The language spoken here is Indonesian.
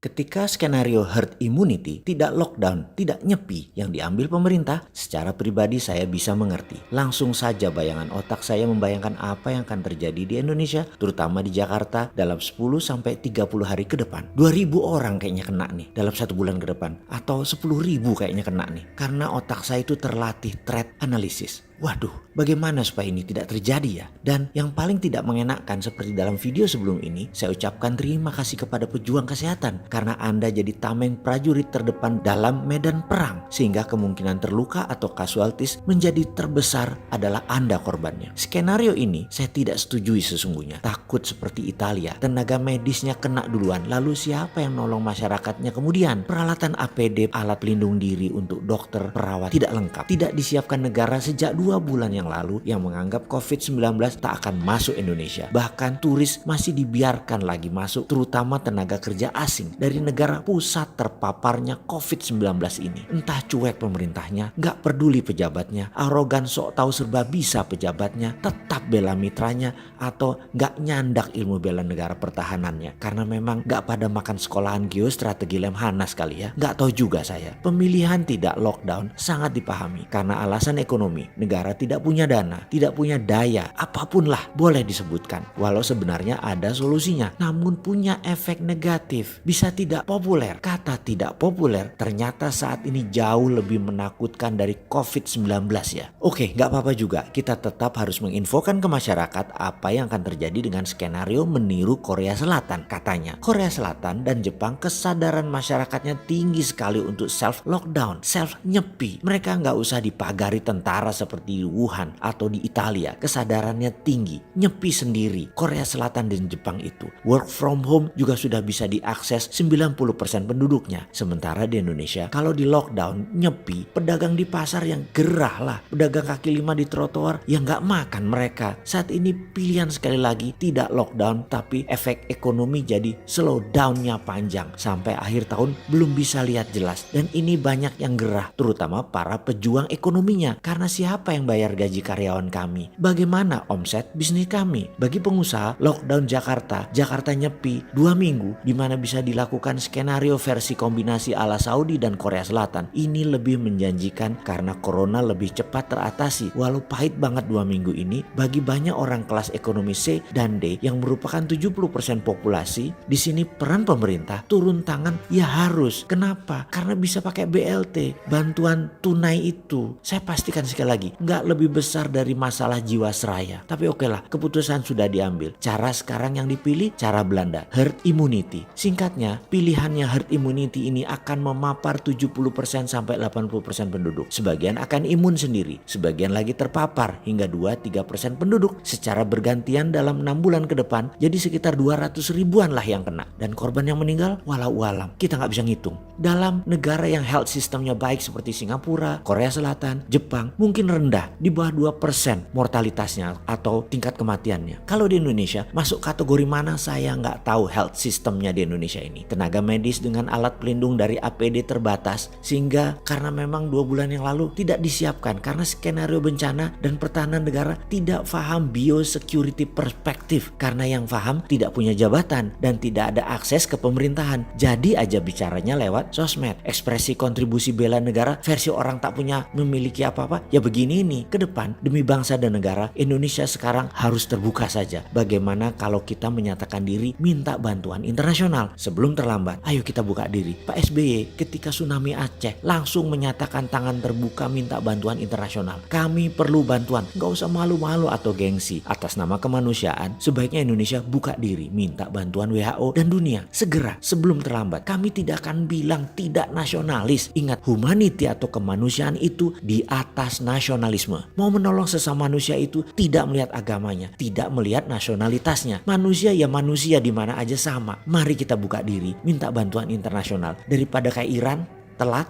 Ketika skenario herd immunity, tidak lockdown, tidak nyepi yang diambil pemerintah, secara pribadi saya bisa mengerti. Langsung saja bayangan otak saya membayangkan apa yang akan terjadi di Indonesia, terutama di Jakarta dalam 10-30 hari ke depan. 2.000 orang kayaknya kena nih dalam 1 bulan ke depan. Atau 10.000 kayaknya kena nih. Karena otak saya itu terlatih threat analysis. Waduh, bagaimana supaya ini tidak terjadi ya? Dan yang paling tidak mengenakkan seperti dalam video sebelum ini, saya ucapkan terima kasih kepada pejuang kesehatan karena Anda jadi tameng prajurit terdepan dalam medan perang sehingga kemungkinan terluka atau casualties menjadi terbesar adalah Anda korbannya. Skenario ini saya tidak setujui sesungguhnya. Takut seperti Italia, tenaga medisnya kena duluan, lalu siapa yang nolong masyarakatnya kemudian? Peralatan APD, alat pelindung diri untuk dokter, perawat tidak lengkap, tidak disiapkan negara sejak 2 bulan yang lalu yang menganggap COVID-19 tak akan masuk Indonesia. Bahkan turis masih dibiarkan lagi masuk, terutama tenaga kerja asing dari negara pusat terpaparnya COVID-19 ini. Entah cuek pemerintahnya, gak peduli pejabatnya, arogan sok tahu serba bisa pejabatnya, tetap bela mitranya, atau gak nyandak ilmu bela negara pertahanannya. Karena memang gak pada makan sekolahan geostrategi Lemhanas kali ya. Gak tahu juga saya. Pemilihan tidak lockdown sangat dipahami karena alasan ekonomi. Negara tidak punya dana, tidak punya daya, apapun lah boleh disebutkan. Walau sebenarnya ada solusinya, namun punya efek negatif. Bisa tidak populer. Kata tidak populer ternyata saat ini jauh lebih menakutkan dari COVID-19 ya. Oke, gak apa-apa juga. Kita tetap harus menginfokan ke masyarakat apa yang akan terjadi dengan skenario meniru Korea Selatan. Katanya, Korea Selatan dan Jepang kesadaran masyarakatnya tinggi sekali untuk self lockdown, self nyepi. Mereka gak usah dipagari tentara seperti di Wuhan atau di Italia. Kesadarannya tinggi, nyepi sendiri. Korea Selatan dan Jepang itu work from home juga sudah bisa diakses 90% penduduknya. Sementara di Indonesia kalau di lockdown nyepi, pedagang di pasar yang gerah lah, pedagang kaki lima di trotoar yang gak makan mereka. Saat ini pilihan sekali lagi tidak lockdown, tapi efek ekonomi jadi slow down-nya panjang sampai akhir tahun belum bisa lihat jelas. Dan ini banyak yang gerah, terutama para pejuang ekonominya. Karena siapa yang bayar gaji karyawan kami? Bagaimana omset bisnis kami? Bagi pengusaha, lockdown Jakarta nyepi 2 minggu di mana bisa dilakukan skenario versi kombinasi ala Saudi dan Korea Selatan. Ini lebih menjanjikan karena corona lebih cepat teratasi. Walau pahit banget 2 minggu ini bagi banyak orang kelas ekonomi C dan D yang merupakan 70% populasi, di sini peran pemerintah turun tangan ya harus. Kenapa? Karena bisa pakai BLT, bantuan tunai itu. Saya pastikan sekali lagi, nggak lebih besar dari masalah jiwasraya. Tapi oke lah, keputusan sudah diambil. Cara sekarang yang dipilih, cara Belanda, herd immunity. Singkatnya, pilihannya herd immunity ini akan memapar 70% sampai 80% penduduk. Sebagian akan imun sendiri, sebagian lagi terpapar hingga 2-3% penduduk secara bergantian dalam 6 bulan ke depan. Jadi sekitar 200 ribuan lah yang kena. Dan korban yang meninggal, walau alam, kita nggak bisa ngitung. Dalam negara yang health systemnya baik seperti Singapura, Korea Selatan, Jepang, mungkin rendah, di bawah 2% mortalitasnya atau tingkat kematiannya. Kalau di Indonesia, masuk kategori mana saya nggak tahu health systemnya di Indonesia ini. Tenaga medis dengan alat pelindung dari APD terbatas, sehingga karena memang 2 bulan yang lalu tidak disiapkan karena skenario bencana dan pertahanan negara tidak paham biosecurity perspektif. Karena yang paham tidak punya jabatan dan tidak ada akses ke pemerintahan. Jadi aja bicaranya lewat sosmed. Ekspresi kontribusi bela negara versi orang tak punya memiliki apa-apa. Ya begini nih, ke depan demi bangsa dan negara, Indonesia sekarang harus terbuka saja. Bagaimana kalau kita menyatakan diri minta bantuan internasional sebelum terlambat? Ayo kita buka diri. Pak SBY ketika tsunami Aceh langsung menyatakan tangan terbuka minta bantuan internasional. Kami perlu bantuan. Gak usah malu-malu atau gengsi. Atas nama kemanusiaan, sebaiknya Indonesia buka diri minta bantuan WHO dan dunia. Segera sebelum terlambat. Kami tidak akan bilang tidak nasionalis. Ingat, humanity atau kemanusiaan itu di atas nasionalisme. Mau menolong sesama manusia itu tidak melihat agamanya, tidak melihat nasionalitasnya. Manusia ya manusia di mana aja sama. Mari kita buka diri, minta bantuan internasional. Daripada kayak Iran, telat,